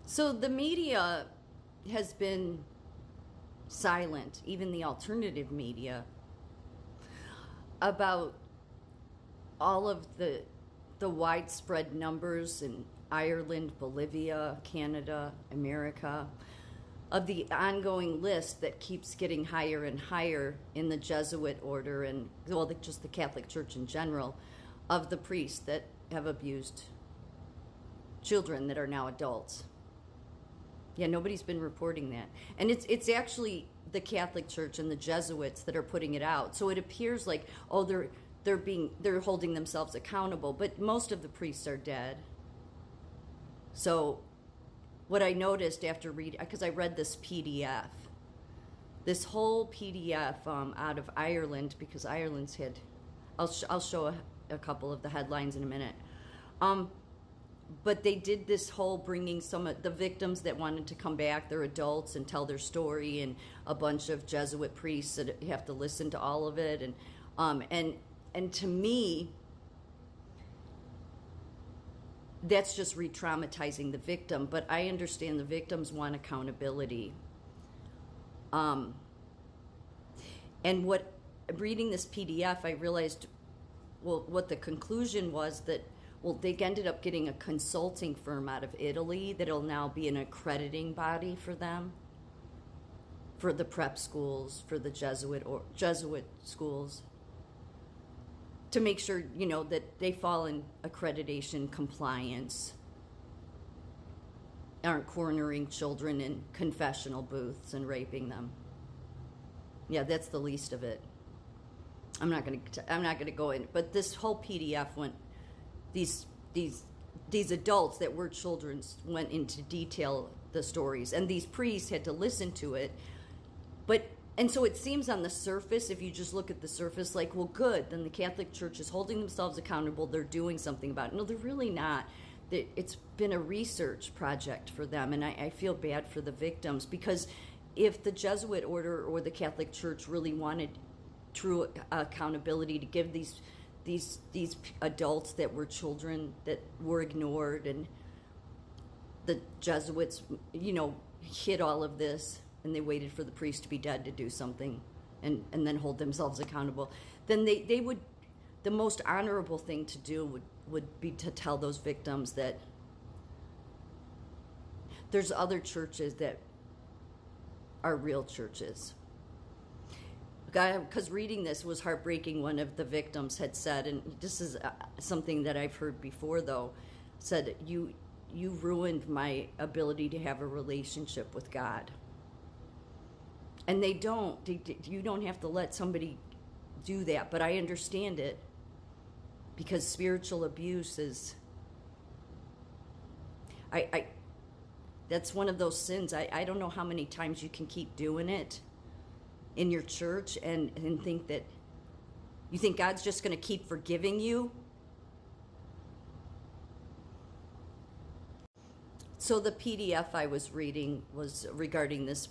So the media has been silent, even the alternative media, about all of the widespread numbers in Ireland, Bolivia, Canada, America, of the ongoing list that keeps getting higher and higher in the Jesuit order and, well, just the Catholic Church in general, of the priests that have abused children that are now adults. Yeah, nobody's been reporting that. And it's actually the Catholic Church and the Jesuits that are putting it out. So it appears like, oh, they're holding themselves accountable, but most of the priests are dead. So what I noticed after reading, because I read this PDF, this whole PDF out of Ireland, because Ireland's had, I'll show a couple of the headlines in a minute. But they did this whole bringing some of the victims that wanted to come back, they're adults, and tell their story, and a bunch of Jesuit priests that have to listen to all of it. And to me, that's just re-traumatizing the victim. But I understand the victims want accountability. And reading this PDF, I realized, well, what the conclusion was that, well, they ended up getting a consulting firm out of Italy that'll now be an accrediting body for them, for the prep schools, for the Jesuit schools, to make sure, that they fall in accreditation compliance, aren't cornering children in confessional booths and raping them. Yeah, that's the least of it. I'm not going to go in, but this whole PDF went. These adults that were children went into detail the stories, and these priests had to listen to it. And so it seems on the surface, if you just look at the surface, like, well, good, then the Catholic Church is holding themselves accountable, they're doing something about it. No, they're really not. It's been a research project for them, and I feel bad for the victims, because if the Jesuit order or the Catholic Church really wanted true accountability to give these adults that were children that were ignored, and the Jesuits, hid all of this, and they waited for the priest to be dead to do something and then hold themselves accountable, then they would, the most honorable thing to do would be to tell those victims that there's other churches that are real churches. Because reading this was heartbreaking. One of the victims had said, and this is something that I've heard before, though, said, you ruined my ability to have a relationship with God. And they don't. You don't have to let somebody do that, but I understand it, because spiritual abuse is, that's one of those sins. I don't know how many times you can keep doing it in your church and think that you think God's just going to keep forgiving you. So the PDF I was reading was regarding this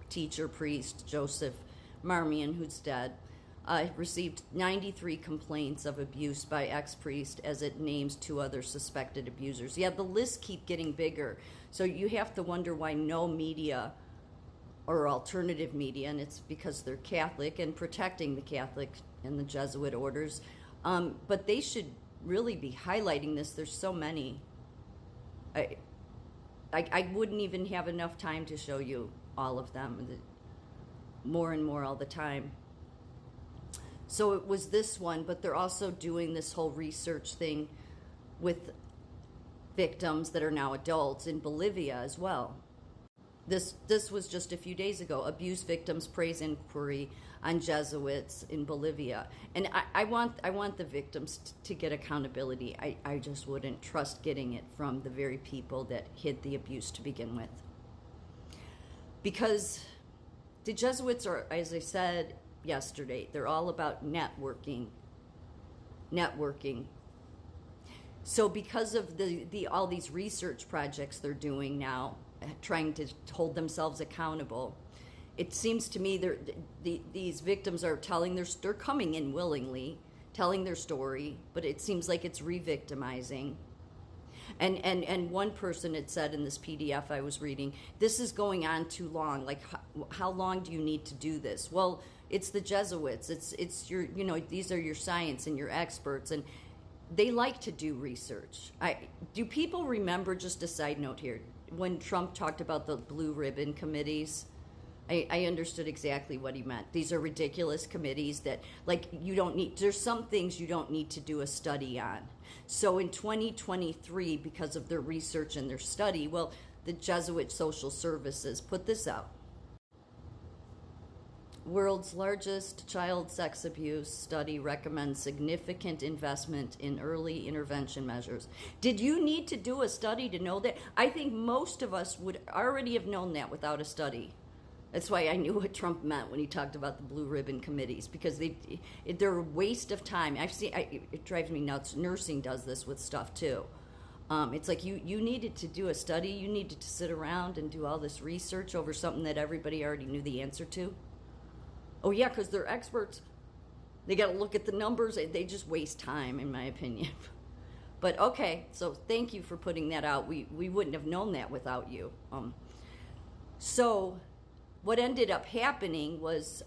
teacher priest, Joseph Marmion, who's dead. Received 93 complaints of abuse by ex-priest, as it names 2 other suspected abusers. Yeah, the lists keep getting bigger. So you have to wonder why no media or alternative media, and it's because they're Catholic and protecting the Catholic and the Jesuit orders. But they should really be highlighting this. There's so many. I wouldn't even have enough time to show you all of them. More and more all the time. So it was this one, but they're also doing this whole research thing with victims that are now adults in Bolivia as well. This was just a few days ago. Abuse victims praise inquiry on Jesuits in Bolivia. And I want the victims to get accountability. I just wouldn't trust getting it from the very people that hid the abuse to begin with. Because the Jesuits are, as I said yesterday, they're all about networking. So because of the all these research projects they're doing now, trying to hold themselves accountable, it seems to me these victims are they're coming in willingly, telling their story, but it seems like it's re-victimizing. And one person had said in this PDF I was reading, this is going on too long. Like, how long do you need to do this? Well, it's the Jesuits. It's your, these are your science and your experts, and they like to do research. Do people remember, just a side note here, when Trump talked about the blue ribbon committees? I understood exactly what he meant. These are ridiculous committees that, like, there's some things you don't need to do a study on. So in 2023, because of their research and their study, well, the Jesuit Social Services put this out. World's largest child sex abuse study recommends significant investment in early intervention measures. Did you need to do a study to know that? I think most of us would already have known that without a study. That's why I knew what Trump meant when he talked about the blue ribbon committees, because they're a waste of time. It drives me nuts. Nursing does this with stuff too. It's like you needed to do a study. You needed to sit around and do all this research over something that everybody already knew the answer to. Oh yeah, because they're experts. They got to look at the numbers. They just waste time, in my opinion. But okay, so thank you for putting that out. We wouldn't have known that without you. So what ended up happening was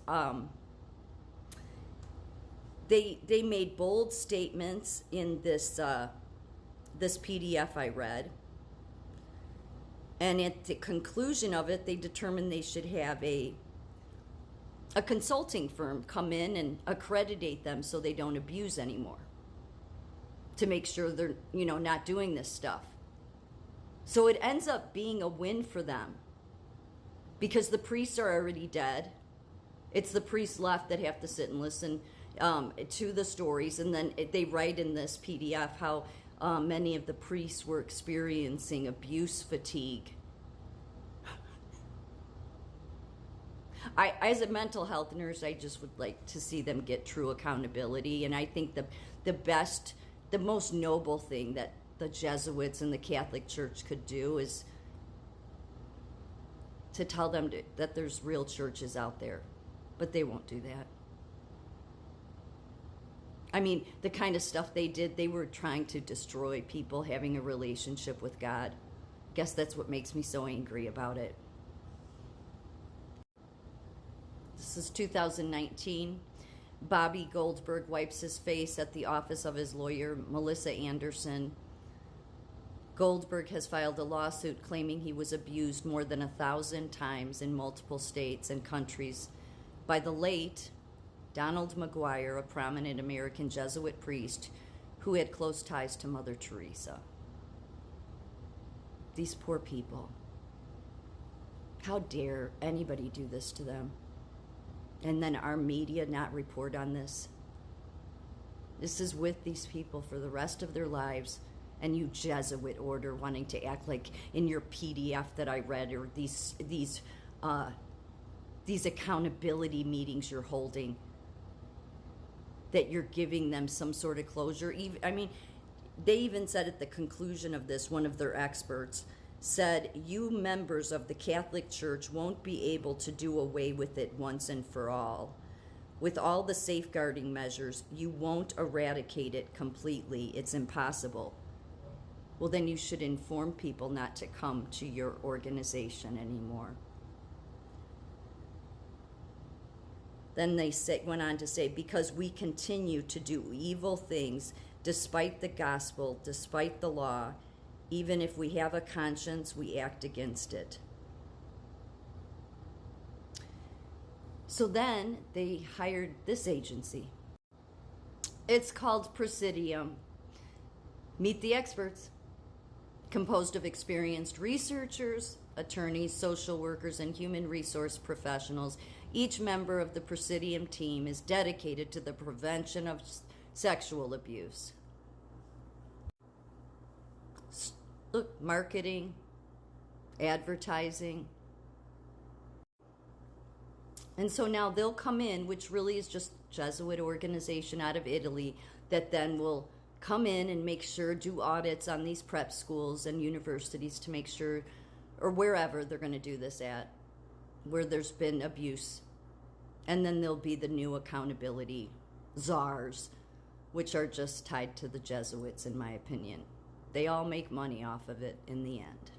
they made bold statements in this this PDF I read, and at the conclusion of it, they determined they should have a consulting firm come in and accreditate them so they don't abuse anymore, to make sure they're not doing this stuff. So it ends up being a win for them, because the priests are already dead. It's the priests left that have to sit and listen to the stories. And then they write in this PDF how many of the priests were experiencing abuse fatigue. As a mental health nurse, I just would like to see them get true accountability. And I think the most noble thing that the Jesuits and the Catholic Church could do is to tell them that there's real churches out there, but they won't do that. I mean, the kind of stuff they did, they were trying to destroy people having a relationship with God. I guess that's what makes me so angry about it. This is 2019. Bobby Goldberg wipes his face at the office of his lawyer, Melissa Anderson. Goldberg has filed a lawsuit claiming he was abused more than 1,000 times in multiple states and countries by the late Donald McGuire, a prominent American Jesuit priest who had close ties to Mother Teresa. These poor people. How dare anybody do this to them? And then our media not report on this? This is with these people for the rest of their lives. And you Jesuit order wanting to act like in your PDF that I read, or these accountability meetings you're holding, that you're giving them some sort of closure. They even said at the conclusion of this, one of their experts said, "You members of the Catholic Church won't be able to do away with it once and for all. With all the safeguarding measures, you won't eradicate it completely. It's impossible." Well, then you should inform people not to come to your organization anymore. Then they went on to say, because we continue to do evil things despite the gospel, despite the law, even if we have a conscience, we act against it. So then they hired this agency. It's called Presidium. Meet the experts. Composed of experienced researchers, attorneys, social workers, and human resource professionals, each member of the Presidium team is dedicated to the prevention of sexual abuse. Look, marketing, advertising. And so now they'll come in, which really is just a Jesuit organization out of Italy that then will come in and make sure, do audits on these prep schools and universities to make sure, or wherever they're going to do this at, where there's been abuse. And then there'll be the new accountability czars, which are just tied to the Jesuits, in my opinion. They all make money off of it in the end.